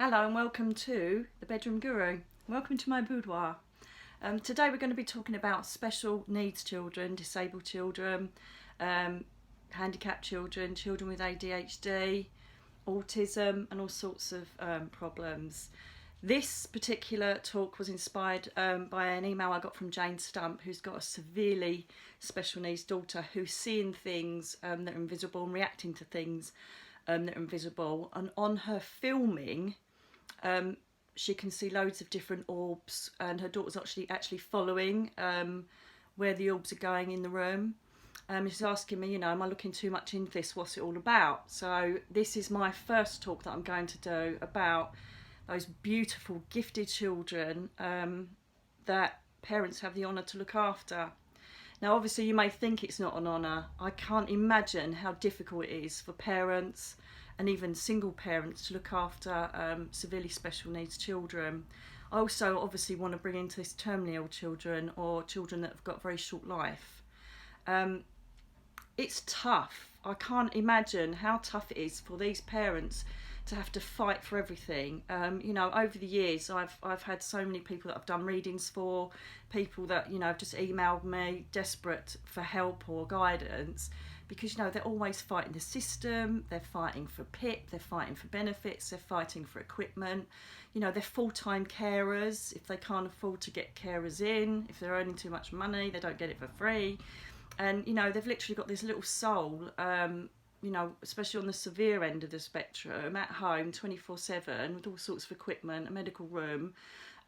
Hello and welcome to the Bedroom Guru. Welcome to my boudoir. Today we're going to be talking about special needs children, disabled children, handicapped children, children with ADHD, autism and all sorts of problems. This particular talk was inspired by an email I got from Jane Stump, who's got a severely special needs daughter who's seeing things that are invisible and reacting to things that are invisible. And on her filming, she can see loads of different orbs, and her daughter's actually following where the orbs are going in the room. She's asking me, am I looking too much into this? What's it all about? So this is my first talk that I'm going to do about those beautiful, gifted children that parents have the honour to look after. Now, obviously, you may think it's not an honour. I can't imagine how difficult it is for parents and even single parents to look after severely special needs children. I also obviously want to bring into this terminally ill children or children that have got very short life. It's tough. I can't imagine how tough it is for these parents to have to fight for everything. Over the years, I've had so many people that I've done readings for, people that have just emailed me desperate for help or guidance, because they're always fighting the system, they're fighting for PIP, they're fighting for benefits, they're fighting for equipment. They're full-time carers. If they can't afford to get carers in, if they're earning too much money, they don't get it for free. And they've literally got this little soul, especially on the severe end of the spectrum, at home 24/7 with all sorts of equipment, a medical room,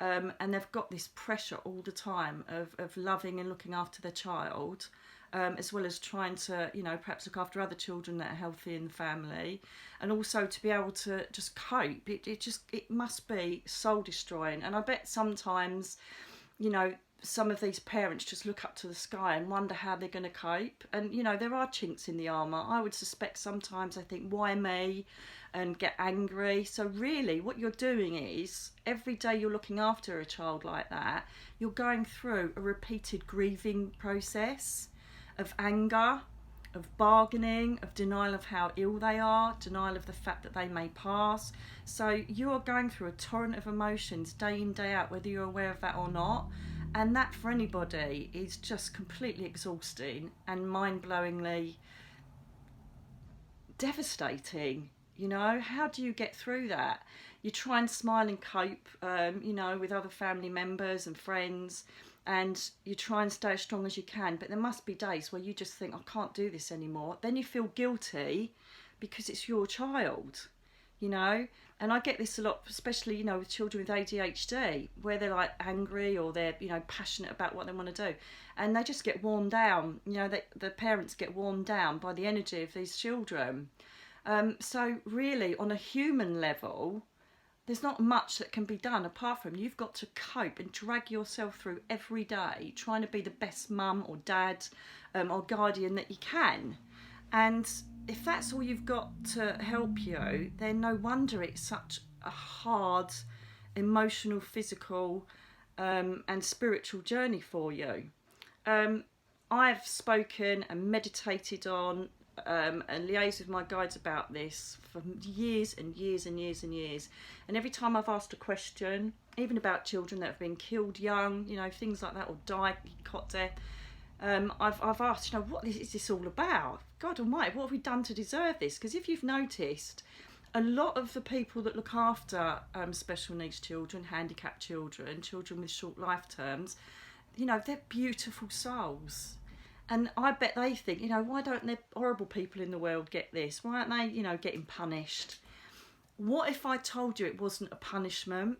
and they've got this pressure all the time of loving and looking after their child, as well as trying to perhaps look after other children that are healthy in the family, and also to be able to just cope. It must be soul destroying. And I bet sometimes some of these parents just look up to the sky and wonder how they're going to cope. And there are chinks in the armour. I would suspect sometimes I think, why me, and get angry. So really what you're doing is, every day you're looking after a child like that, you're going through a repeated grieving process of anger, of bargaining, of denial of how ill they are, denial of the fact that they may pass. So you are going through a torrent of emotions day in, day out, whether you're aware of that or not. And that for anybody is just completely exhausting and mind-blowingly devastating. How do you get through that? You try and smile and cope, with other family members and friends, and you try and stay as strong as you can. But there must be days where you just think, I can't do this anymore. Then you feel guilty because it's your child, And I get this a lot, especially, with children with ADHD, where they're like angry or they're, passionate about what they want to do. And they just get worn down. The parents get worn down by the energy of these children. So really, on a human level, there's not much that can be done apart from you've got to cope and drag yourself through every day, trying to be the best mum or dad or guardian that you can. And if that's all you've got to help you, then no wonder it's such a hard emotional, physical and spiritual journey for you. I've spoken and meditated on and liaised with my guides about this for years and years and years and years. And every time I've asked a question, even about children that have been killed young, things like that, or died, cot death, I've asked, what is this all about? God almighty, what have we done to deserve this? Because if you've noticed, a lot of the people that look after special needs children, handicapped children, children with short life terms, they're beautiful souls. And I bet they think, why don't the horrible people in the world get this? Why aren't they, getting punished? What if I told you it wasn't a punishment?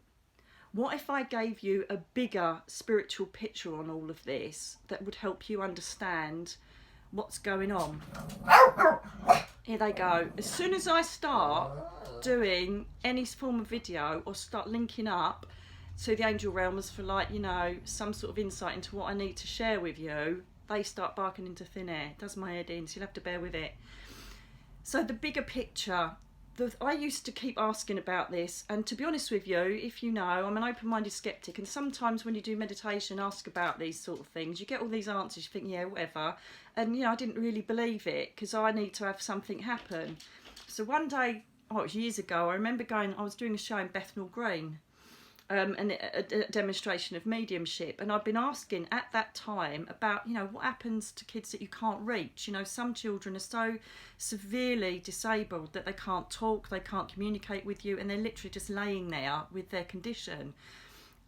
What if I gave you a bigger spiritual picture on all of this that would help you understand what's going on? Here they go. As soon as I start doing any form of video or start linking up to the angel realms for some sort of insight into what I need to share with you, they start barking into thin air. It does my head in, so you'll have to bear with it. So the bigger picture, I used to keep asking about this, and to be honest with you, if I'm an open-minded skeptic, and sometimes when you do meditation, ask about these sort of things, you get all these answers, you think, yeah, whatever, and I didn't really believe it, because I need to have something happen. So one day oh, it was years ago. I remember I was doing a show in Bethnal Green, and a demonstration of mediumship, and I'd been asking at that time about, you know, what happens to kids that you can't reach. You know, some children are so severely disabled that they can't talk, they can't communicate with you, and they're literally just laying there with their condition.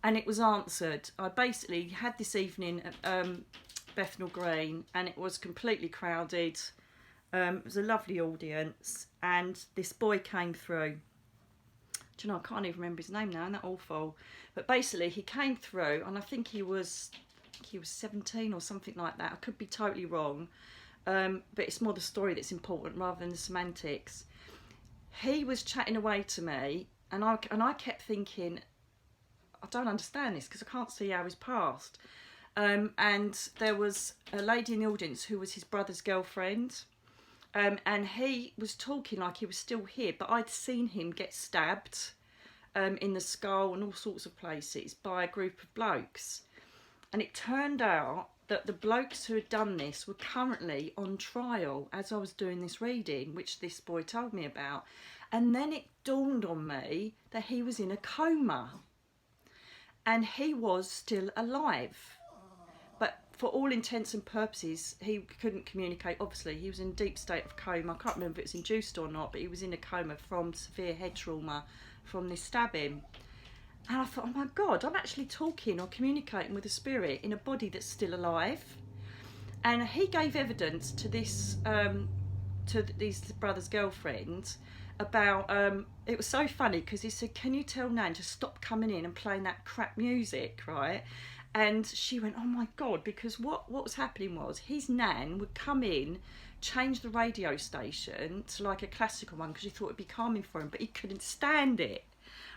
And it was answered. I basically had this evening at Bethnal Green, and it was completely crowded. It was a lovely audience, and this boy came through. Do you know, I can't even remember his name now, isn't that awful? But basically he came through, and I think he was 17 or something like that. I could be totally wrong, but it's more the story that's important rather than the semantics. He was chatting away to me, and I kept thinking, I don't understand this because I can't see how he's passed. And there was a lady in the audience who was his brother's girlfriend. And he was talking like he was still here, but I'd seen him get stabbed in the skull and all sorts of places by a group of blokes. And it turned out that the blokes who had done this were currently on trial as I was doing this reading, which this boy told me about. And then it dawned on me that he was in a coma. And he was still alive. But for all intents and purposes, he couldn't communicate. Obviously, he was in a deep state of coma. I can't remember if it was induced or not, but he was in a coma from severe head trauma from this stabbing. And I thought, oh my God, I'm actually talking or communicating with a spirit in a body that's still alive. And he gave evidence to this, to his brother's girlfriend about, it was so funny because he said, can you tell Nan to stop coming in and playing that crap music, right? And she went, oh my God, because what was happening was his nan would come in, change the radio station to like a classical one because he thought it'd be calming for him, but he couldn't stand it,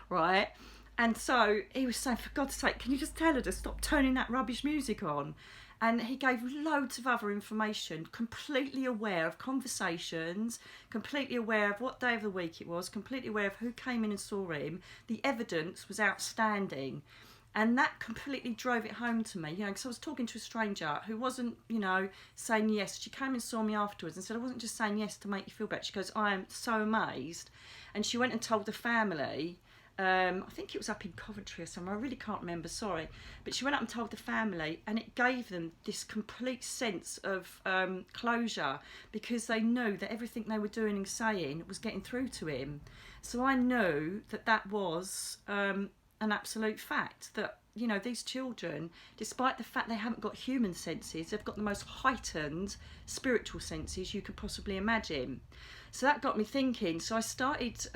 right? And so he was saying, for God's sake, can you just tell her to stop turning that rubbish music on? And he gave loads of other information, completely aware of conversations, completely aware of what day of the week it was, completely aware of who came in and saw him. The evidence was outstanding. And that completely drove it home to me, you know, because I was talking to a stranger who wasn't, you know, saying yes. She came and saw me afterwards and said, I wasn't just saying yes to make you feel better. She goes, I am so amazed. And she went and told the family, I think it was up in Coventry or somewhere, I really can't remember, sorry. But she went up and told the family, and it gave them this complete sense of closure, because they knew that everything they were doing and saying was getting through to him. So I knew that that was an absolute fact, that, you know, these children, despite the fact they haven't got human senses, they've got the most heightened spiritual senses you could possibly imagine. So that got me thinking. So I started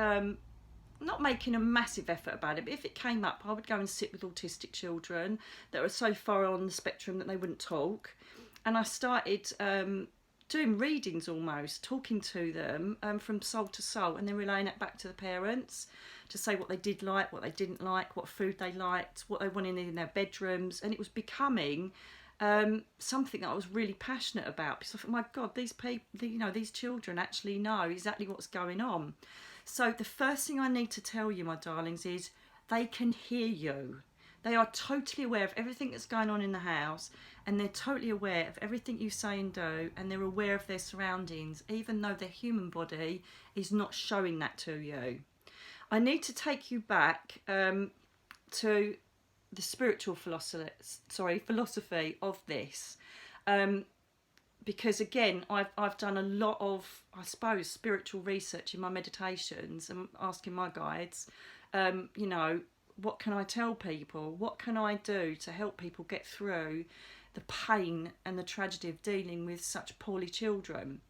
not making a massive effort about it, but if it came up, I would go and sit with autistic children that were so far on the spectrum that they wouldn't talk. And I started doing readings almost, talking to them from soul to soul, and then relaying it back to the parents to say what they did like, what they didn't like, what food they liked, what they wanted in their bedrooms. And it was becoming something that I was really passionate about, because I thought, my God, these people, you know, these children actually know exactly what's going on. So the first thing I need to tell you, my darlings, is they can hear you. They are totally aware of everything that's going on in the house, and they're totally aware of everything you say and do, and they're aware of their surroundings, even though their human body is not showing that to you. I need to take you back to the spiritual philosophy of this, because again, I've done a lot of, I suppose, spiritual research in my meditations and asking my guides, you know, what can I tell people? What can I do to help people get through the pain and the tragedy of dealing with such poorly children?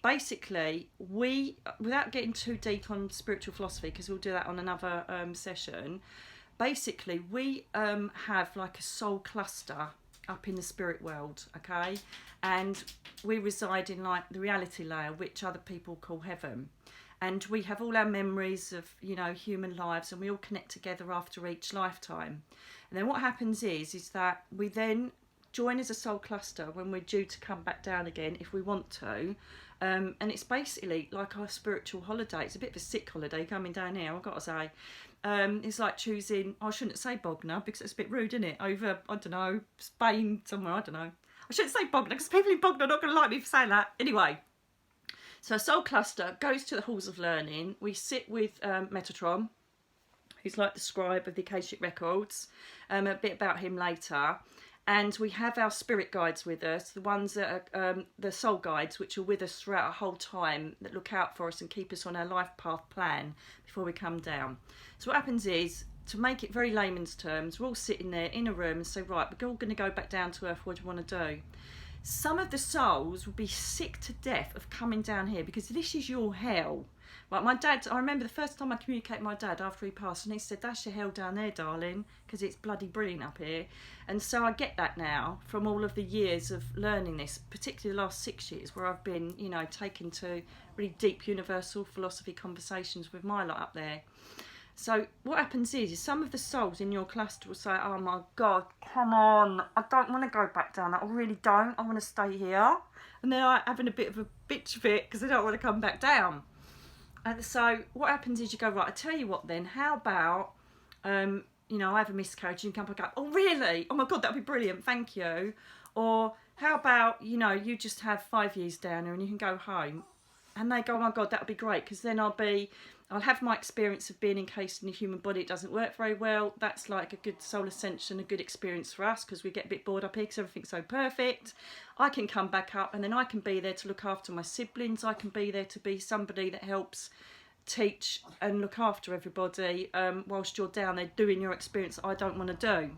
Basically, without getting too deep on spiritual philosophy, because we'll do that on another session, basically we have like a soul cluster up in the spirit world, okay? And we reside in like the reality layer, which other people call heaven. And we have all our memories of, you know, human lives, and we all connect together after each lifetime. And then what happens is that we then join as a soul cluster when we're due to come back down again, if we want to. And it's basically like our spiritual holiday. It's a bit of a sick holiday coming down here, I've got to say. It's like choosing, I shouldn't say Bognor because it's a bit rude, isn't it? Over, I don't know, Spain somewhere, I don't know. I shouldn't say Bognor because people in Bognor are not going to like me for saying that. Anyway, So a soul cluster goes to the halls of learning. We sit with Metatron, who's like the scribe of the Akashic Records. A bit about him later. And we have our spirit guides with us, the ones that are the soul guides, which are with us throughout our whole time, that look out for us and keep us on our life path plan before we come down. So what happens is, to make it very layman's terms, we're all sitting there in a room and say, right, we're all going to go back down to earth, what do you want to do? Some of the souls will be sick to death of coming down here because this is your hell. Like my dad, I remember the first time I communicated with my dad after he passed, and he said, that's your hell down there, darling, because it's bloody brilliant up here. And so I get that now from all of the years of learning this, particularly the last 6 years where I've been, you know, taken to really deep universal philosophy conversations with my lot up there. So what happens is some of the souls in your cluster will say, oh my God, come on, I don't want to go back down. I really don't. I want to stay here. And they're like having a bit of a bitch fit because they don't want to come back down. And so what happens is you go, right, I tell you what then, how about, you know, I have a miscarriage and you come back up, oh really? Oh my God, that'd be brilliant, thank you. Or how about, you know, you just have 5 years down there and you can go home. And they go, oh my God, that would be great, because then I'll have my experience of being encased in a human body. It doesn't work very well. That's like a good soul ascension, a good experience for us, because we get a bit bored up here because everything's so perfect. I can come back up and then I can be there to look after my siblings. I can be there to be somebody that helps teach and look after everybody whilst you're down there doing your experience that I don't want to do.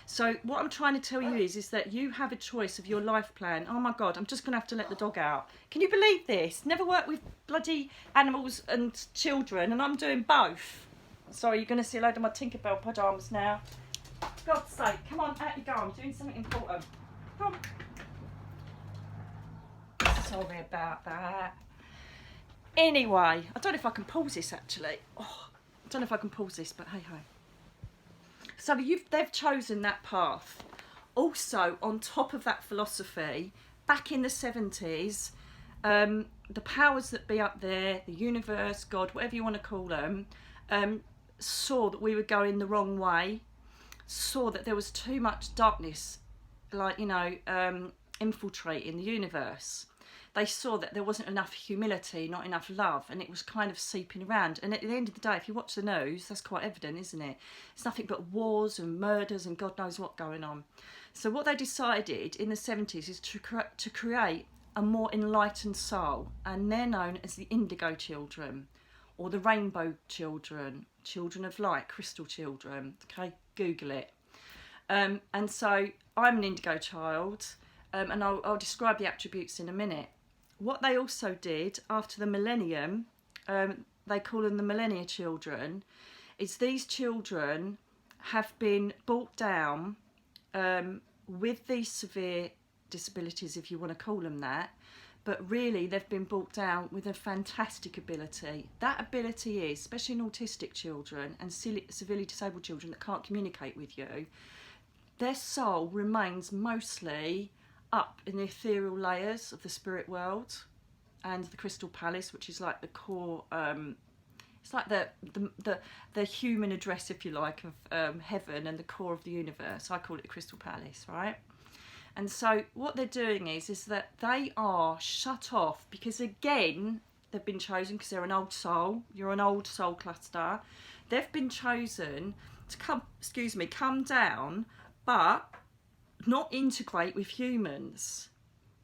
So what I'm trying to tell you is that you have a choice of your life plan. Oh my God, I'm just going to have to let the dog out. Can you believe this? Never worked with bloody animals and children, and I'm doing both. Sorry, you're going to see a load of my Tinkerbell pyjamas now. God's sake, come on, out you go. I'm doing something important. Come on. Sorry about that. Anyway, I don't know if I can pause this actually. Oh, I don't know if I can pause this, but hey ho. So they've chosen that path. Also, on top of that philosophy, back in the 70s, the powers that be up there, the universe, God, whatever you want to call them, saw that we were going the wrong way, saw that there was too much darkness, like, you know, infiltrating the universe. They saw that there wasn't enough humility, not enough love, and it was kind of seeping around. And at the end of the day, if you watch the news, that's quite evident, isn't it? It's nothing but wars and murders and God knows what going on. So what they decided in the 70s is to create a more enlightened soul, and they're known as the indigo children, or the rainbow children, children of light, crystal children. Okay, Google it. And so I'm an indigo child, and I'll describe the attributes in a minute. What they also did after the millennium, they call them the millennia children, is these children have been brought down with these severe disabilities, if you want to call them that, but really they've been brought down with a fantastic ability. That ability is, especially in autistic children and severely disabled children that can't communicate with you, their soul remains mostly up in the ethereal layers of the spirit world and the crystal palace, which is like the core, it's like the human address, if you like, of heaven and the core of the universe. I call it the crystal palace, right? And so what they're doing is that they are shut off because, again, they've been chosen because they're an old soul. You're an old soul cluster. They've been chosen to come down, but not integrate with humans.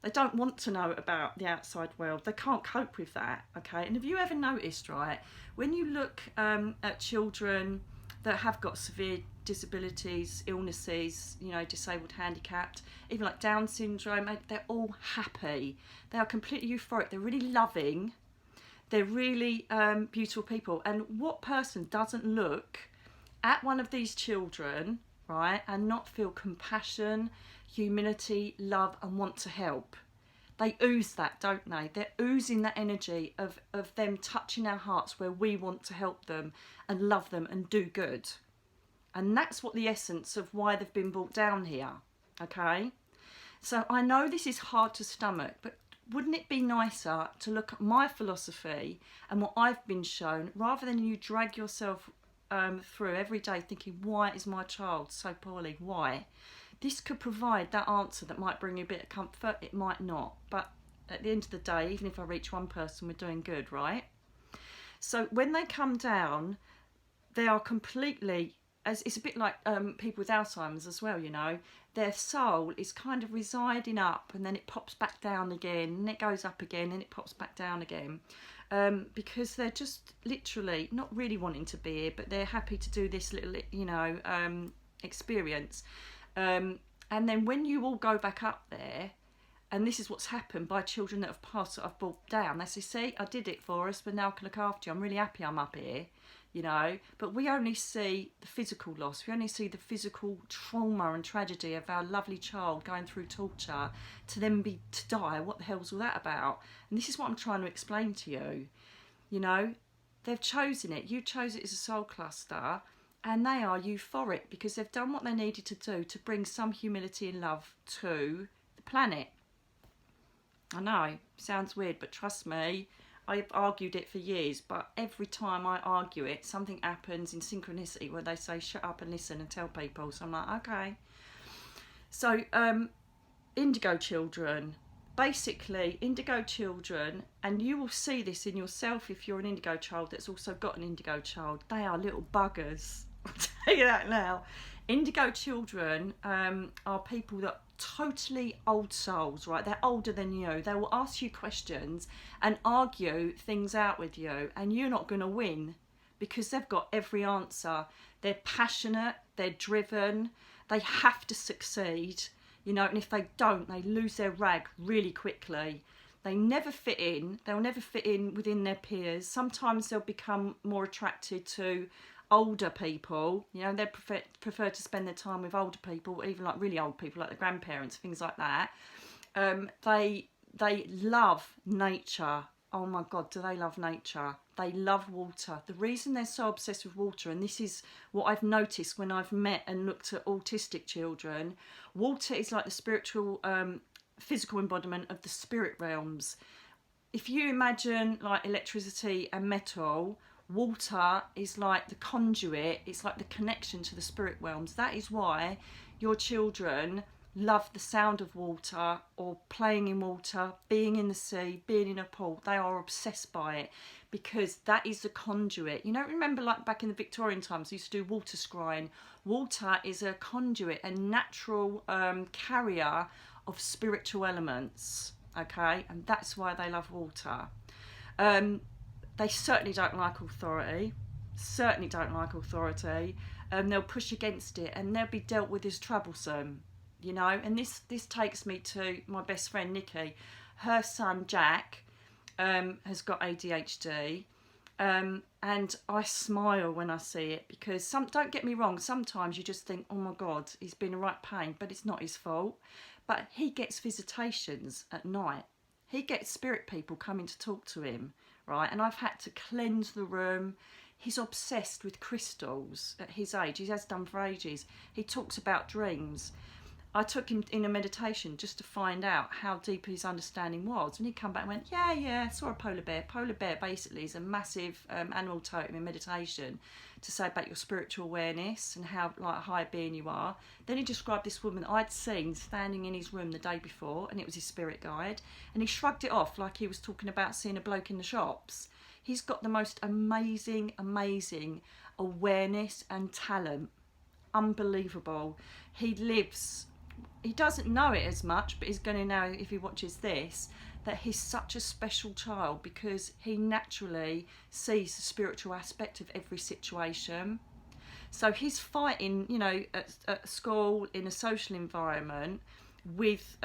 They don't want to know about the outside world. They can't cope with that, okay? And have you ever noticed, right, when you look at children that have got severe disabilities, illnesses, you know, disabled, handicapped, even like Down syndrome, they're all happy. They are completely euphoric. They're really loving. They're really beautiful people. And what person doesn't look at one of these children, right, and not feel compassion, humility, love, and want to help? They ooze that, don't they? They're oozing that energy of them touching our hearts where we want to help them and love them and do good. And that's what the essence of why they've been brought down here, okay? So I know this is hard to stomach, but wouldn't it be nicer to look at my philosophy and what I've been shown, rather than you drag yourself through every day thinking, why is my child so poorly? Why? This could provide that answer that might bring you a bit of comfort. It might not, but At the end of the day, even if I reach one person, we're doing good, right? So when they come down, they are completely, as it's a bit like people with Alzheimer's as well, you know, their soul is kind of residing up, and then it pops back down again, and it goes up again, and it pops back down again, because they're just literally not really wanting to be here, but they're happy to do this little, you know, experience. And then when you all go back up there, and this is what's happened by children that have passed that I've brought down, they say, see, I did it for us, but now I can look after you. I'm really happy I'm up here, you know. But we only see the physical loss. We only see the physical trauma and tragedy of our lovely child going through torture to then be to die. What the hell's all that about? And this is what I'm trying to explain to you. You know, they've chosen it. You chose it as a soul cluster, and they are euphoric because they've done what they needed to do to bring some humility and love to the planet. I know, sounds weird, but trust me, I've argued it for years, but every time I argue it, something happens in synchronicity where they say, shut up and listen and tell people. So I'm like, okay. So, indigo children, basically, indigo children, and you will see this in yourself if you're an indigo child that's also got an indigo child, they are little buggers. I'll tell you that now. Indigo children are people that totally old souls, right? They're older than you. They will ask you questions and argue things out with you, and you're not going to win because they've got every answer. They're passionate, they're driven, they have to succeed, you know, and if they don't, they lose their rag really quickly. They never fit in. They'll never fit in within their peers. Sometimes they'll become more attracted to older people, you know, they prefer to spend their time with older people, even like really old people like the grandparents, things like that. They love nature. Oh my God, do they love nature? They love water. The reason they're so obsessed with water, and this is what I've noticed when I've met and looked at autistic children, water is like the spiritual, physical embodiment of the spirit realms. If you imagine like electricity and metal, water is like the conduit, it's like the connection to the spirit realms. That is why your children love the sound of water, or playing in water, being in the sea, being in a pool. They are obsessed by it because that is the conduit. You know, remember like back in the Victorian times, they used to do water scrying. Water is a conduit, a natural carrier of spiritual elements, okay? And that's why they love water. They certainly don't like authority, they'll push against it, and they'll be dealt with as troublesome, you know. And this takes me to my best friend Nikki. Her son Jack has got ADHD, and I smile when I see it, because don't get me wrong, sometimes you just think, oh my God, he's been in right pain, but it's not his fault. But he gets visitations at night. He gets spirit people coming to talk to him, right? And I've had to cleanse the room. He's obsessed with crystals at his age. He has done for ages. He talks about dreams. I took him in a meditation just to find out how deep his understanding was. And he'd come back and went, yeah, I saw a polar bear. Polar bear basically is a massive animal totem in meditation to say about your spiritual awareness and how like high being you are. Then he described this woman I'd seen standing in his room the day before, and it was his spirit guide. And he shrugged it off like he was talking about seeing a bloke in the shops. He's got the most amazing awareness and talent. Unbelievable. He doesn't know it as much, but he's going to know if he watches this, that he's such a special child because he naturally sees the spiritual aspect of every situation. So he's fighting, you know, at school, in a social environment, with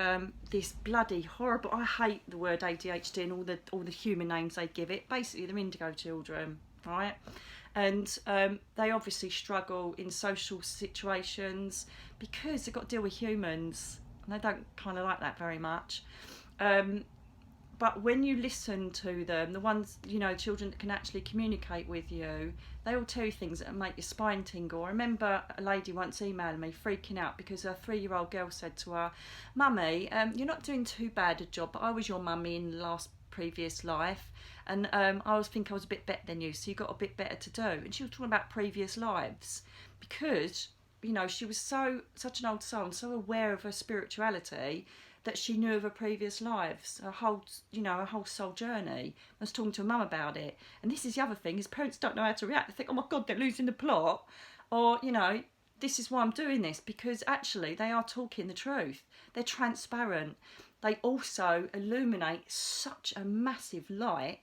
this bloody horrible, I hate the word ADHD and all the human names they give it. Basically, they're indigo children, right? And they obviously struggle in social situations because they've got to deal with humans, and they don't kind of like that very much. But when you listen to them, the ones, you know, children that can actually communicate with you, they all tell you things that make your spine tingle. I remember a lady once emailing me freaking out because her 3-year-old girl said to her, "Mummy, you're not doing too bad a job, but I was your mummy in the previous life, and I was a bit better than you, so you got a bit better to do." And she was talking about previous lives because, you know, she was such an old soul and so aware of her spirituality that she knew of her previous lives, her whole, you know, her whole soul journey. I was talking to her mum about it. And this is the other thing, is parents don't know how to react. They think, oh my God, they're losing the plot. Or, you know, this is why I'm doing this, because actually they are talking the truth. They're transparent. They also illuminate such a massive light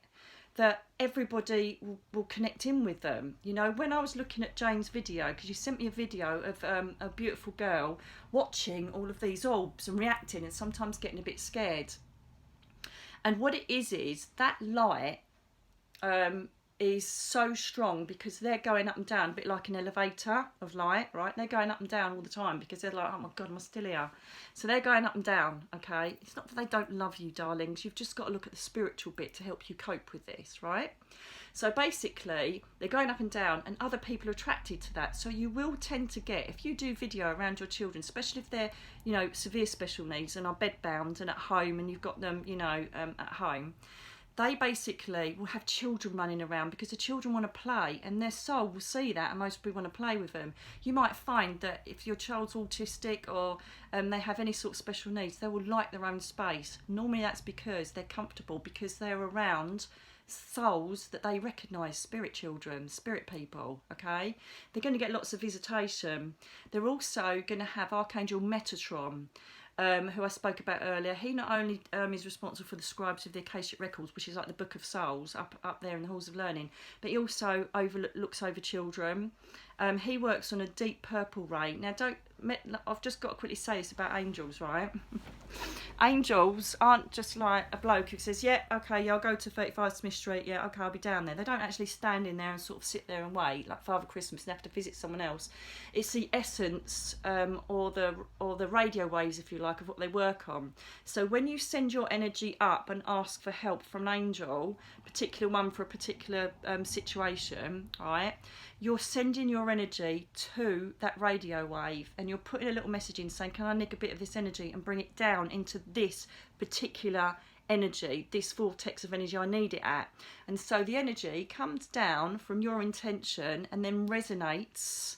that everybody will connect in with them. You know, when I was looking at Jane's video, because you sent me a video of a beautiful girl watching all of these orbs and reacting and sometimes getting a bit scared. And what it is that light is so strong because they're going up and down, a bit like an elevator of light, right? They're going up and down all the time because they're like, oh my God, am I still here? So they're going up and down, okay? It's not that they don't love you, darlings. You've just got to look at the spiritual bit to help you cope with this, right? So basically, they're going up and down and other people are attracted to that. So you will tend to get, if you do video around your children, especially if they're, you know, severe special needs and are bedbound and at home and you've got them, you know, at home, they basically will have children running around because the children want to play and their soul will see that and most people want to play with them. You might find that if your child's autistic or they have any sort of special needs, they will like their own space. Normally that's because they're comfortable, because they're around souls that they recognise, spirit children, spirit people, okay? They're going to get lots of visitation. They're also going to have Archangel Metatron, who I spoke about earlier. He not only is responsible for the scribes of the Akashic Records, which is like the Book of Souls up there in the Halls of Learning, but he also looks over children. He works on a deep purple ray. Now, I've just got to quickly say this about angels, right? Angels aren't just like a bloke who says, yeah, okay, yeah, I'll go to 35 Smith Street, yeah, okay, I'll be down there. They don't actually stand in there and sort of sit there and wait like Father Christmas and have to visit someone else. It's the essence or the radio waves, if you like, of what they work on. So when you send your energy up and ask for help from an angel, particular one for a particular situation, right, you're sending your energy to that radio wave and you're putting a little message in saying, can I nick a bit of this energy and bring it down into this particular energy, this vortex of energy I need it at. And so the energy comes down from your intention and then resonates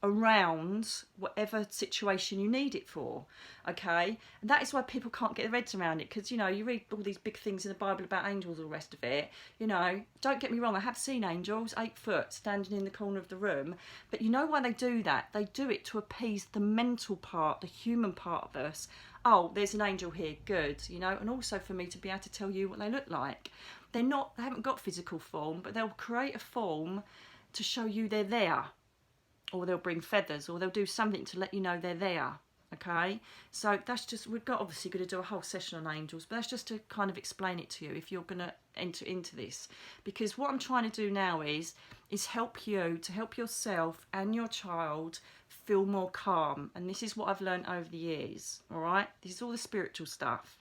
around whatever situation you need it for, okay? And that is why people can't get their heads around it, because, you know, you read all these big things in the Bible about angels, all the rest of it, you know, don't get me wrong, I have seen angels 8 foot standing in the corner of the room, but you know why they do that? They do it to appease the mental part, the human part of us. Oh, there's an angel here, good, you know, and also for me to be able to tell you what they look like. They haven't got physical form, but they'll create a form to show you they're there. Or they'll bring feathers, or they'll do something to let you know they're there, okay? So that's just, obviously going to do a whole session on angels, but that's just to kind of explain it to you if you're going to enter into this. Because what I'm trying to do now is help you, to help yourself and your child feel more calm. And this is what I've learned over the years, all right? This is all the spiritual stuff.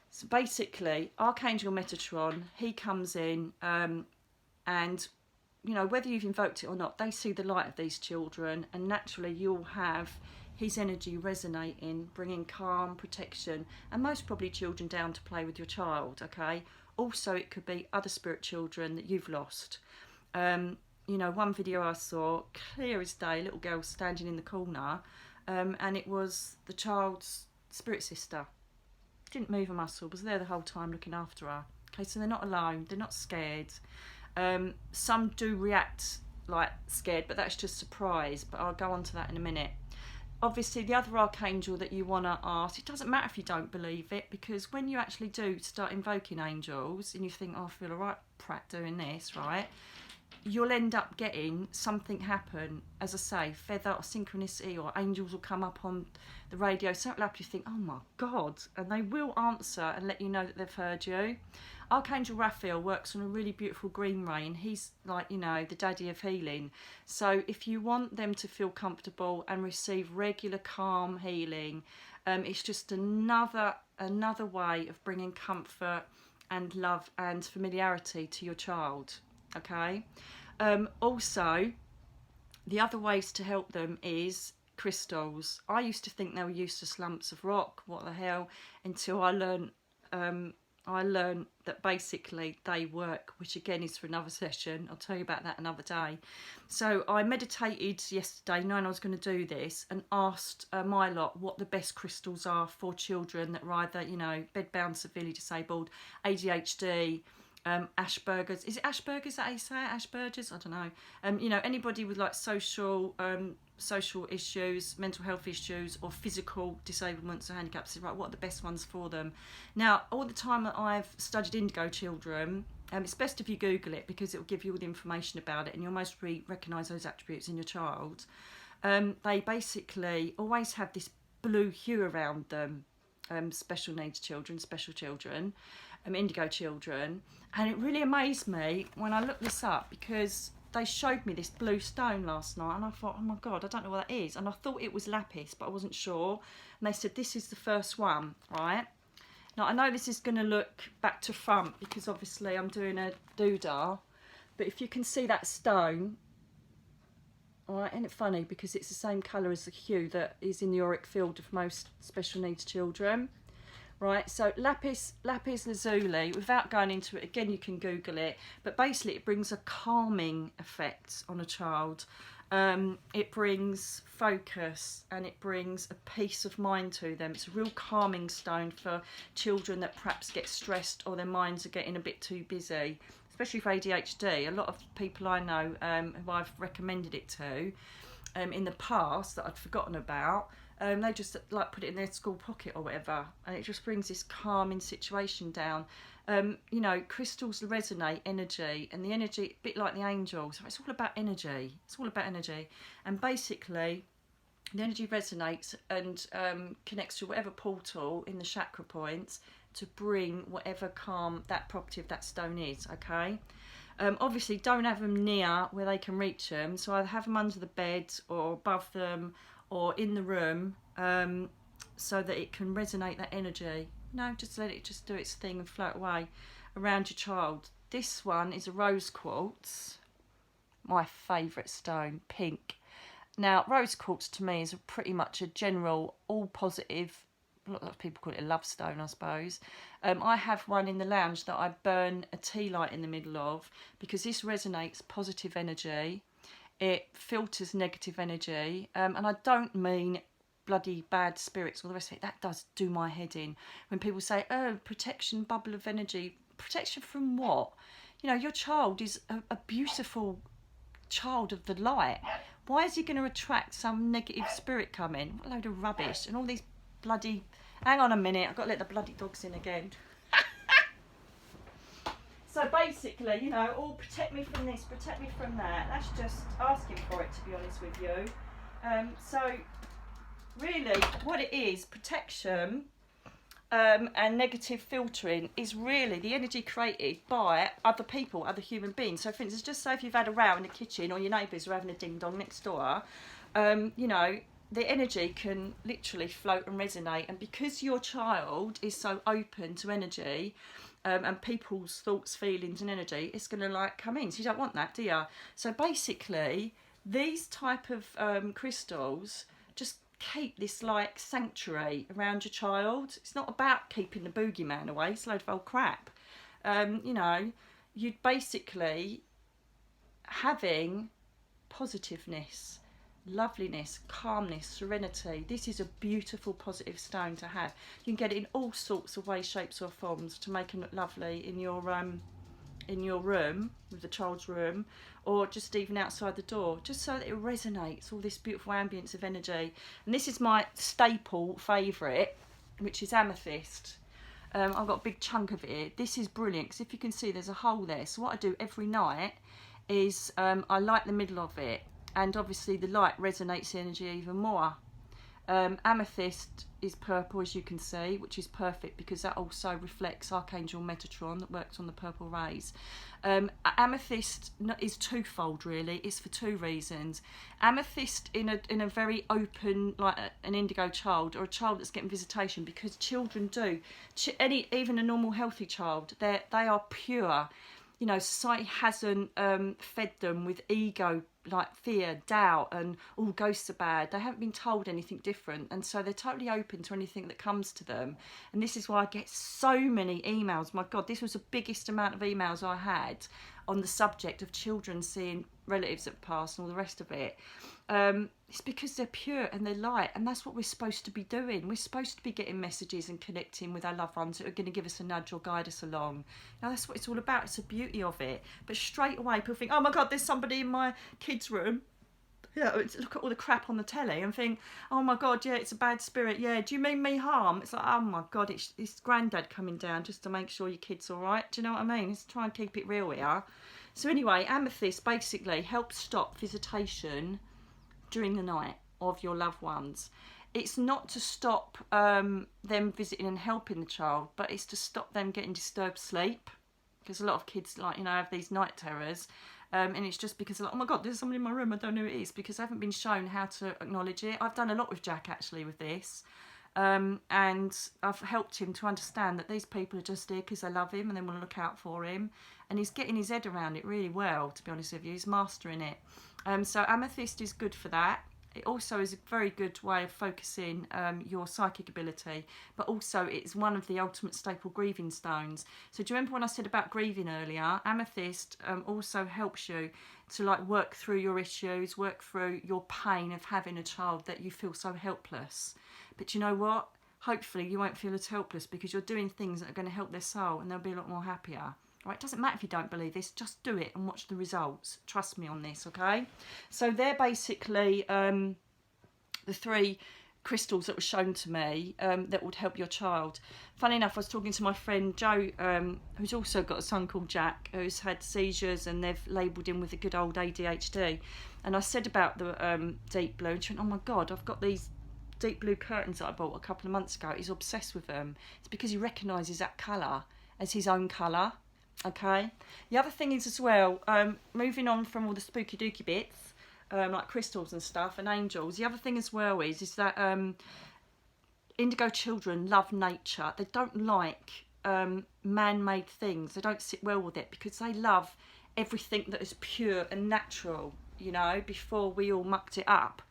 So basically, Archangel Metatron, he comes in and, you know, whether you've invoked it or not, they see the light of these children, and naturally you'll have his energy resonating, bringing calm, protection, and most probably children down to play with your child, okay? Also, it could be other spirit children that you've lost. You know, one video I saw, clear as day, a little girl standing in the corner, and it was the child's spirit sister. Didn't move a muscle, was there the whole time looking after her. Okay, so they're not alone, they're not scared. Some do react like scared, but that's just surprise, but I'll go on to that in a minute. Obviously, the other archangel that you want to ask, it doesn't matter if you don't believe it, because when you actually do start invoking angels and you think, oh, I feel alright, Pratt, doing this, right, you'll end up getting something happen, as I say, feather or synchronicity, or angels will come up on the radio, something will happen, you think, oh my God, and they will answer and let you know that they've heard you. Archangel Raphael works on a really beautiful green ray, and he's like, you know, the daddy of healing. So if you want them to feel comfortable and receive regular calm healing, it's just another way of bringing comfort and love and familiarity to your child, okay? Also, the other ways to help them is crystals. I used to think they were useless lumps of rock, what the hell, until I learned I learned that basically they work, which again is for another session. I'll tell you about that another day. So I meditated yesterday, knowing I was going to do this, and asked my lot what the best crystals are for children that are either, you know, bedbound, severely disabled, ADHD, Asperger's. Is it Asperger's that I say? Asperger's? I don't know. You know, anybody with like social issues, mental health issues, or physical disablements or handicaps. Right, what are the best ones for them? Now, all the time that I've studied indigo children, it's best if you Google it, because it will give you all the information about it, and you'll most recognise those attributes in your child. They basically always have this blue hue around them. Special needs children, special children, indigo children, and it really amazed me when I looked this up, because they showed me this blue stone last night, and I thought, oh my God, I don't know what that is. And I thought it was lapis, but I wasn't sure. And they said, this is the first one, right? Now, I know this is going to look back to front, because obviously I'm doing a doodah, but if you can see that stone, all right, isn't it funny? Because it's the same colour as the hue that is in the auric field of most special needs children. Right, so lapis lazuli, without going into it, again, you can Google it, but basically it brings a calming effect on a child. It brings focus, and it brings a peace of mind to them. It's a real calming stone for children that perhaps get stressed, or their minds are getting a bit too busy, especially for ADHD. A lot of people I know who I've recommended it to in the past that I'd forgotten about, they just like put it in their school pocket or whatever, and it just brings this calming situation down. You know, crystals resonate energy, and the energy, a bit like the angels, so it's all about energy. It's all about energy, and basically the energy resonates and connects to whatever portal in the chakra points to bring whatever calm that property of that stone is, okay? Obviously don't have them near where they can reach them, so either have them under the bed or above them or in the room, so that it can resonate that energy. No, just let it just do its thing and float away around your child. This one is a rose quartz, my favourite stone, pink. Now, rose quartz to me is pretty much a general, all positive, a lot of people call it a love stone, I suppose. I have one in the lounge that I burn a tea light in the middle of, because this resonates positive energy. It filters negative energy, and I don't mean bloody bad spirits, all the rest of it. That does do my head in when people say, oh, protection, bubble of energy. Protection from what? You know, your child is a beautiful child of the light. Why is he going to attract some negative spirit coming? What a load of rubbish. And all these bloody... Hang on a minute, I've got to let the bloody dogs in again. So basically, you know, oh, protect me from this, protect me from that. That's just asking for it, to be honest with you. So really, what it is, protection and negative filtering, is really the energy created by other people, other human beings. So for instance, just say if you've had a row in the kitchen, or your neighbours are having a ding dong next door, you know, the energy can literally float and resonate. And because your child is so open to energy, and people's thoughts, feelings and energy, it's going to like come in. So you don't want that, do you? So basically, these type of crystals just keep this like sanctuary around your child. It's not about keeping the boogeyman away. It's a load of old crap. You know, you'd basically having positiveness, loveliness, calmness, serenity. This is a beautiful positive stone to have. You can get it in all sorts of ways, shapes or forms to make it look lovely in your room, with the child's room, or just even outside the door, just so that it resonates, all this beautiful ambience of energy. And this is my staple favourite, which is amethyst. I've got a big chunk of it here. This is brilliant, because if you can see there's a hole there. So what I do every night is I light the middle of it, and obviously the light resonates the energy even more. Amethyst is purple, as you can see, which is perfect because that also reflects Archangel Metatron that works on the purple rays. Amethyst is twofold, really. It's for two reasons. Amethyst in a very open, like an indigo child, or a child that's getting visitation, because children do. Even a normal healthy child, they are pure. you know, society hasn't fed them with ego, like fear, doubt, and all ghosts are bad. They haven't been told anything different, and so they're totally open to anything that comes to them. And this is why I get so many emails. My God, this was the biggest amount of emails I had on the subject of children seeing relatives that passed and all the rest of it. It's because they're pure and they're light, and that's what we're supposed to be doing. We're supposed to be getting messages and connecting with our loved ones that are going to give us a nudge or guide us along. Now, that's what it's all about. It's the beauty of it. But straight away people think, oh my God, there's somebody in my kids' room. Yeah, look at all the crap on the telly and think, oh my God, yeah, it's a bad spirit. Yeah, do you mean me harm? It's like, oh my God, it's granddad coming down just to make sure your kid's all right. Do you know what I mean? Let's try and keep it real here. So anyway, amethyst basically helps stop visitation during the night of your loved ones. It's not to stop them visiting and helping the child, but it's to stop them getting disturbed sleep, because a lot of kids, like, you know, have these night terrors, and it's just because they're like, oh my God, there's somebody in my room, I don't know who it is, because they haven't been shown how to acknowledge it. I've done a lot with Jack actually with this, and I've helped him to understand that these people are just here because they love him and they want to look out for him, and he's getting his head around it really well, to be honest with you. He's mastering it. So amethyst is good for that. It also is a very good way of focusing your psychic ability, but also it's one of the ultimate staple grieving stones. So do you remember when I said about grieving earlier? Amethyst also helps you to like work through your issues, work through your pain of having a child that you feel so helpless. But you know what? Hopefully you won't feel as helpless because you're doing things that are going to help their soul, and they'll be a lot more happier. Right, it doesn't matter if you don't believe this, just do it and watch the results. Trust me on this, okay? So they're basically the 3 crystals that were shown to me that would help your child. Funny enough, I was talking to my friend Joe, who's also got a son called Jack, who's had seizures, and they've labelled him with the good old ADHD. And I said about the deep blue, and she went, oh my God, I've got these deep blue curtains that I bought a couple of months ago. He's obsessed with them. It's because he recognises that colour as his own colour. Okay, the other thing is as well, moving on from all the spooky dooky bits, like crystals and stuff and angels, the other thing as well is that indigo children love nature. They don't like man-made things. They don't sit well with it because they love everything that is pure and natural, you know, before we all mucked it up.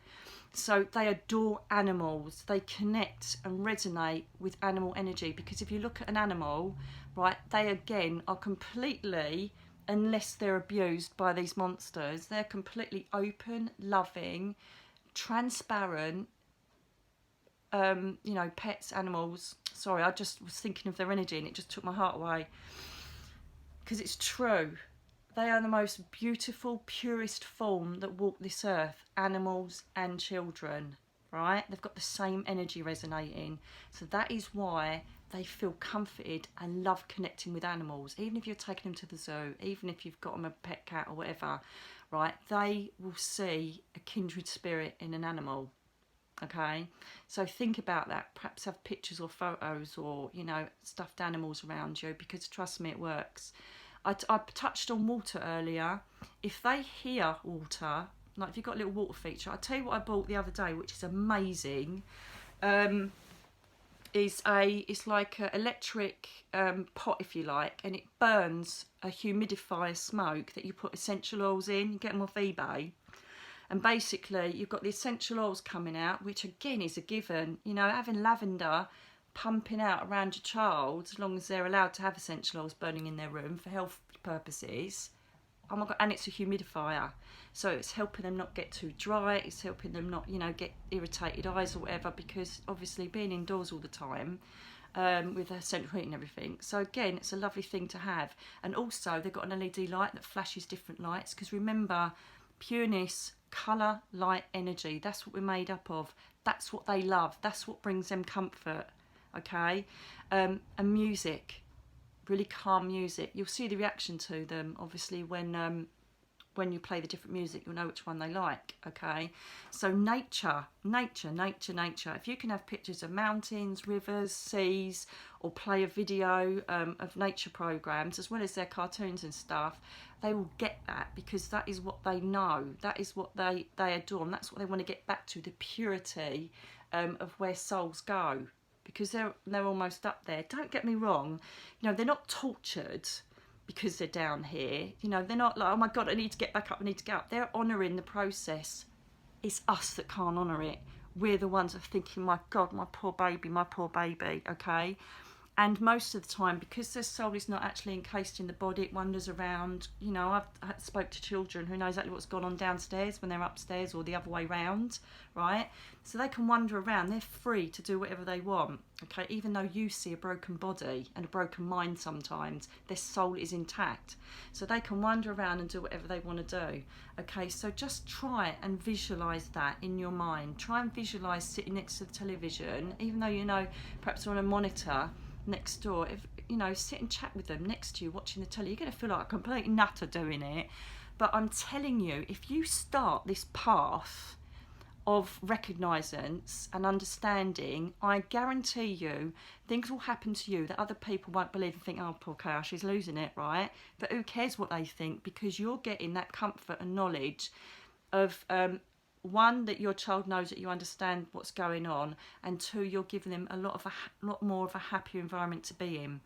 So they adore animals. They connect and resonate with animal energy, because if you look at an animal, right, they again are completely, unless they're abused by these monsters, they're completely open, loving, transparent, you know, pets, animals. Sorry, I just was thinking of their energy and it just took my heart away, because it's true. They are the most beautiful, purest form that walk this earth, animals and children, right? They've got the same energy resonating. So that is why they feel comforted and love connecting with animals. Even if you're taking them to the zoo, even if you've got them a pet cat or whatever, right? They will see a kindred spirit in an animal, okay? So think about that. Perhaps have pictures or photos or, you know, stuffed animals around you, because trust me, it works. I touched on water earlier. If they hear water, like if you've got a little water feature, I'll tell you what I bought the other day, which is amazing. It's like an electric pot, if you like, and it burns a humidifier smoke that you put essential oils in. You get them off eBay. And basically, you've got the essential oils coming out, which again is a given. You know, having lavender pumping out around your child, as long as they're allowed to have essential oils burning in their room for health purposes. Oh my God, and it's a humidifier. So it's helping them not get too dry. It's helping them not, you know, get irritated eyes or whatever, because obviously being indoors all the time with their central heat and everything. So again, it's a lovely thing to have. And also they've got an LED light that flashes different lights, because remember, pureness, colour, light, energy, that's what we're made up of. That's what they love. That's what brings them comfort. Okay, and music, really calm music. You'll see the reaction to them, obviously, when you play the different music, you'll know which one they like. Okay, so nature. If you can have pictures of mountains, rivers, seas, or play a video of nature programs, as well as their cartoons and stuff, they will get that, because that is what they know. That is what they adore, and that's what they want to get back to, the purity of where souls go. Because they're almost up there. Don't get me wrong, you know, they're not tortured, because they're down here. You know, they're not like, oh my God, I need to get back up, I need to get up. They're honouring the process. It's us that can't honour it. We're the ones that are thinking, my God, my poor baby, okay? And most of the time, because their soul is not actually encased in the body, it wanders around. You know, I've spoke to children who know exactly what's gone on downstairs when they're upstairs, or the other way round, right? So they can wander around. They're free to do whatever they want, okay? Even though you see a broken body and a broken mind sometimes, their soul is intact. So they can wander around and do whatever they want to do, okay? So just try and visualise that in your mind. Try and visualise sitting next to the television, even though you know perhaps on a monitor next door. If you know, sit and chat with them next to you watching the telly. You're going to feel like a complete nutter doing it, but I'm telling you, if you start this path of recognisance and understanding, I guarantee you things will happen to you that other people won't believe and think, oh, poor Kara, she's losing it, right? But who cares what they think, because you're getting that comfort and knowledge of one, that your child knows that you understand what's going on, and two, you're giving them a lot more of a happier environment to be in.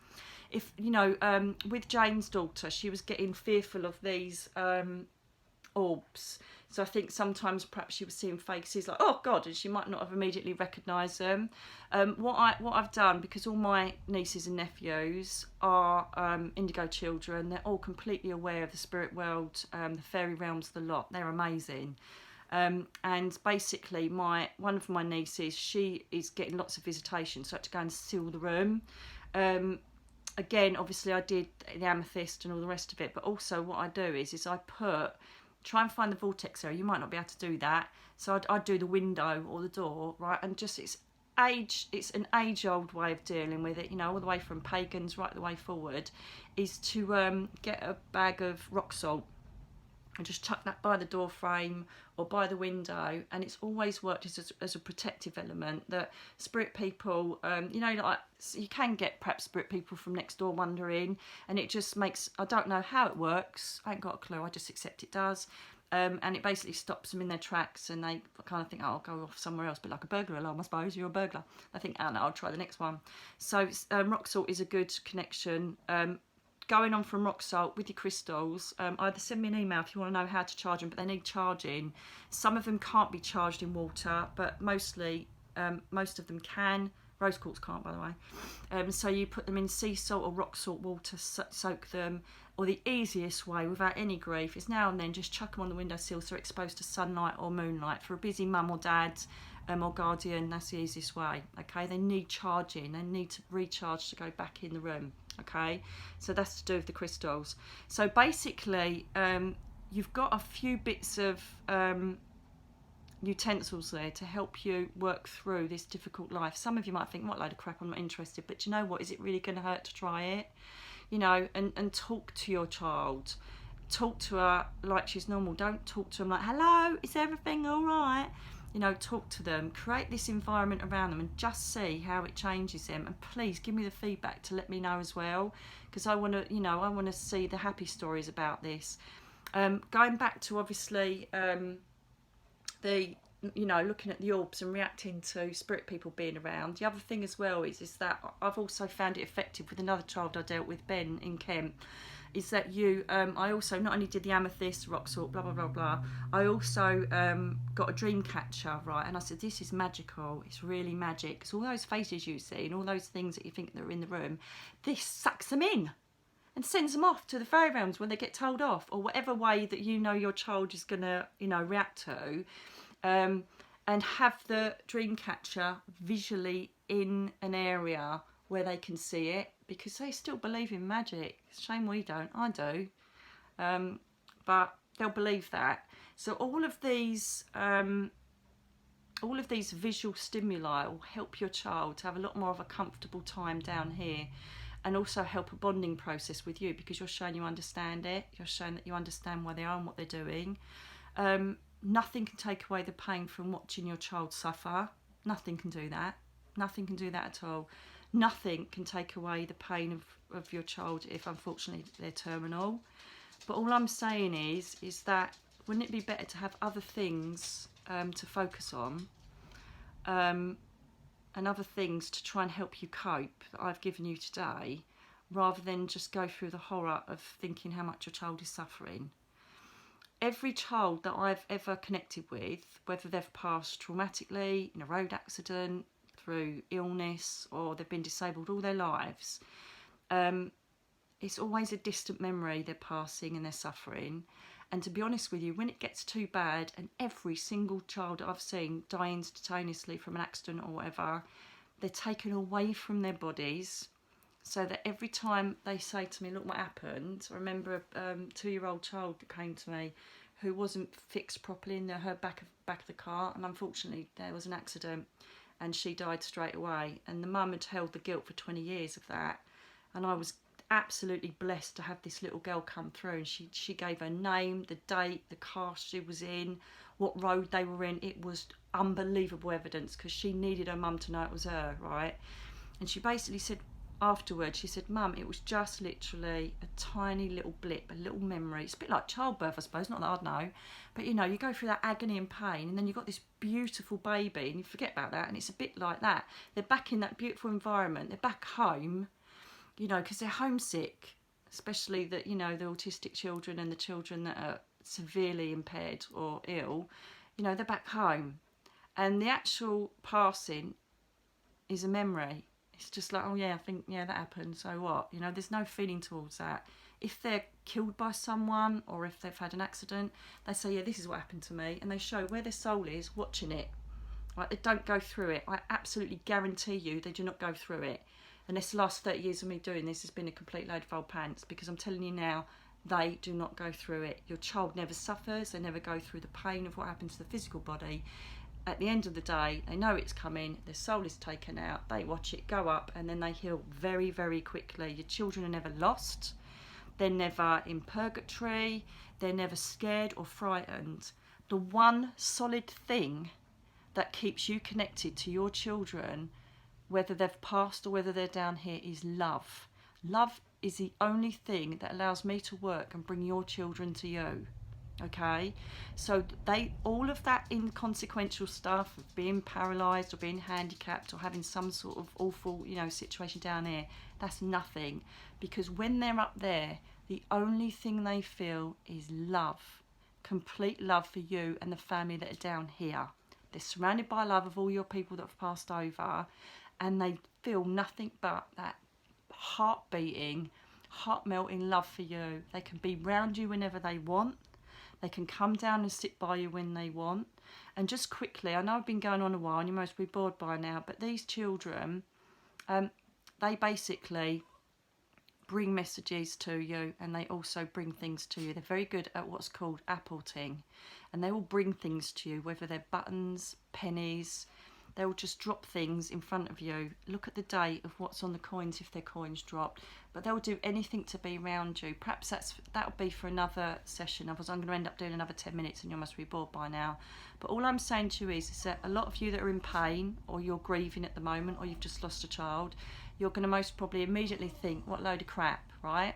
If you know, with Jane's daughter, she was getting fearful of these orbs. So I think sometimes perhaps she was seeing faces like, oh God, and she might not have immediately recognised them. What I've done, because all my nieces and nephews are indigo children, they're all completely aware of the spirit world, the fairy realms, the lot. They're amazing. And basically one of my nieces, she is getting lots of visitation, so I had to go and seal the room. Again, obviously I did the amethyst and all the rest of it, but also what I do is I try and find the vortex area. You might not be able to do that, so I'd do the window or the door, right? And just it's an age-old way of dealing with it, you know, all the way from pagans right the way forward, is to get a bag of rock salt and just chuck that by the door frame or by the window, and it's always worked as a protective element. That spirit people, you know, like you can get perhaps spirit people from next door wandering, and it just makes, I don't know how it works, I ain't got a clue, I just accept it does. And it basically stops them in their tracks, and they kind of think, oh, I'll go off somewhere else, but like a burglar alarm, I suppose, you're a burglar. I think, oh no, I'll try the next one. So rock salt is a good connection. Going on from rock salt with your crystals, either send me an email if you want to know how to charge them, but they need charging. Some of them can't be charged in water, but most of them can. Rose quartz can't, by the way. So you put them in sea salt or rock salt water, soak them, or the easiest way, without any grief, is now and then just chuck them on the windowsill so they're exposed to sunlight or moonlight. For a busy mum or dad or guardian, that's the easiest way, okay? They need charging, they need to recharge to go back in the room. Okay, so that's to do with the crystals. So basically, you've got a few bits of utensils there to help you work through this difficult life. Some of you might think, what load of crap, I'm not interested, but you know what, is it really going to hurt to try it? You know, and talk to your child. Talk to her like she's normal. Don't talk to them like, hello, is everything all right? You know, talk to them, create this environment around them, and just see how it changes them. And please give me the feedback to let me know as well, because I want to, you know, I want to see the happy stories about this. Going back to obviously the, you know, looking at the orbs and reacting to spirit people being around. The other thing as well is that I've also found it effective with another child I dealt with, Ben in Kent. Is that I also not only did the amethyst, rock salt, blah, blah, blah, blah, I also got a dream catcher, right? And I said, this is magical, it's really magic. Because all those faces you see and all those things that you think that are in the room, this sucks them in and sends them off to the fairy realms when they get told off, or whatever way that you know your child is going to, you know, react to. And have the dream catcher visually in an area where they can see it, because they still believe in magic. It's a shame we don't. I do. But they'll believe that. So all of these visual stimuli will help your child to have a lot more of a comfortable time down here, and also help a bonding process with you, because you're showing you understand it. You're showing that you understand where they are and what they're doing. Nothing can take away the pain from watching your child suffer. Nothing can do that. Nothing can do that at all. Nothing can take away the pain of your child if unfortunately they're terminal. But all I'm saying is that wouldn't it be better to have other things to focus on, and other things to try and help you cope that I've given you today, rather than just go through the horror of thinking how much your child is suffering. Every child that I've ever connected with, whether they've passed traumatically in a road accident, through illness, or they've been disabled all their lives, it's always a distant memory they're passing and they're suffering. And to be honest with you, when it gets too bad, and every single child that I've seen die instantaneously from an accident or whatever, they're taken away from their bodies, so that every time they say to me, look what happened. I remember a 2-year-old child that came to me who wasn't fixed properly in her back of the car, and unfortunately there was an accident and she died straight away, and the mum had held the guilt for 20 years of that. And I was absolutely blessed to have this little girl come through, and she gave her name, the date, the car she was in, what road they were in. It was unbelievable evidence, because she needed her mum to know it was her, right? And she basically said afterwards, she said, Mum, it was just literally a tiny little blip, a little memory. It's a bit like childbirth, I suppose, not that I'd know, but you know, you go through that agony and pain, and then you've got this beautiful baby and you forget about that, and it's a bit like that. They're back in that beautiful environment, they're back home, you know, because they're homesick, especially the, you know, the autistic children and the children that are severely impaired or ill, you know, they're back home, and the actual passing is a memory. It's just like, oh yeah, I think, yeah, that happened, so what? You know, there's no feeling towards that. If they're killed by someone, or if they've had an accident, they say, yeah, this is what happened to me, and they show where their soul is watching it. Right? They don't go through it. I absolutely guarantee you they do not go through it. And this last 30 years of me doing this has been a complete load of old pants, because I'm telling you now, they do not go through it. Your child never suffers, they never go through the pain of what happens to the physical body. At the end of the day, they know it's coming, their soul is taken out, they watch it go up, and then they heal very, very quickly. Your children are never lost, they're never in purgatory, they're never scared or frightened. The one solid thing that keeps you connected to your children, whether they've passed or whether they're down here, is love. Love is the only thing that allows me to work and bring your children to you. Okay, so all of that inconsequential stuff of being paralysed or being handicapped or having some sort of awful, you know, situation down here, that's nothing, because when they're up there, the only thing they feel is love, complete love for you and the family that are down here. They're surrounded by love of all your people that have passed over, and they feel nothing but that heart-beating, heart-melting love for you. They can be round you whenever they want. They can come down and sit by you when they want. And just quickly, I know I've been going on a while and you must be bored by now, but these children, they basically bring messages to you, and they also bring things to you. They're very good at what's called apporting, and they will bring things to you, whether they're buttons, pennies. They'll just drop things in front of you. Look at the date of what's on the coins if their coins dropped. But they'll do anything to be around you. Perhaps that'll be for another session. Otherwise I'm going to end up doing another 10 minutes and you must be bored by now. But all I'm saying to you is that a lot of you that are in pain, or you're grieving at the moment, or you've just lost a child, you're going to most probably immediately think, what load of crap, right?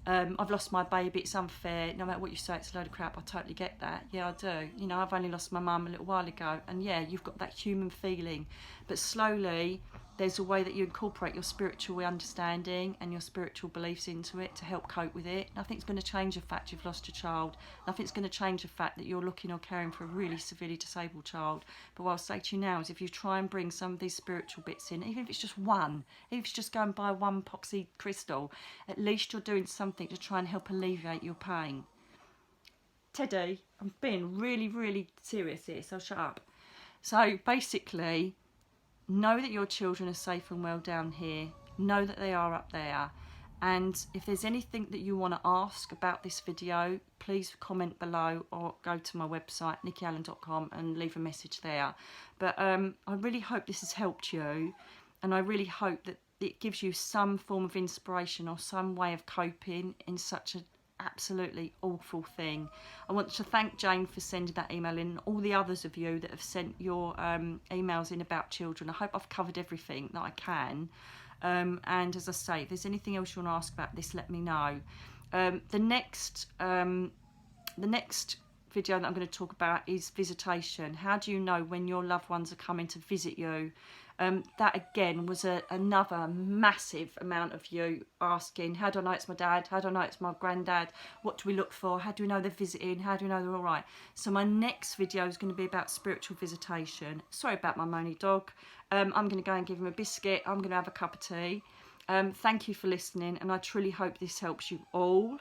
I've lost my baby, it's unfair. No matter what you say, it's a load of crap. I totally get that. Yeah, I do. You know, I've only lost my mum a little while ago, and yeah, you've got that human feeling. But slowly, there's a way that you incorporate your spiritual understanding and your spiritual beliefs into it to help cope with it. Nothing's going to change the fact you've lost your child. Nothing's going to change the fact that you're looking or caring for a really severely disabled child. But what I'll say to you now is, if you try and bring some of these spiritual bits in, even if it's just one, even if it's just go and buy one epoxy crystal, at least you're doing something to try and help alleviate your pain. Teddy, I'm being really, really serious here, so shut up. So basically, know that your children are safe and well down here. Know that they are up there. And if there's anything that you want to ask about this video, please comment below or go to my website, nikiallen.com, and leave a message there. But I really hope this has helped you, and I really hope that it gives you some form of inspiration or some way of coping in such an absolutely awful thing. I want to thank Jane for sending that email in, and all the others of you that have sent your emails in about children. I hope I've covered everything that I can, and as I say, if there's anything else you want to ask about this, let me know. The next video that I'm going to talk about is visitation. How do you know when your loved ones are coming to visit you? That again was another massive amount of you asking, how do I know it's my dad? How do I know it's my granddad? What do we look for? How do we know they're visiting? How do we know they're all right? So my next video is going to be about spiritual visitation. Sorry about my moany dog. I'm going to go and give him a biscuit. I'm going to have a cup of tea. Thank you for listening, and I truly hope this helps you all.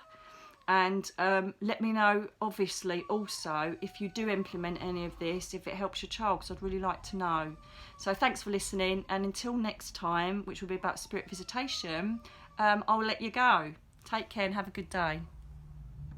And let me know, obviously, also, if you do implement any of this, if it helps your child, because I'd really like to know. So thanks for listening, and until next time, which will be about spirit visitation, I'll let you go. Take care and have a good day.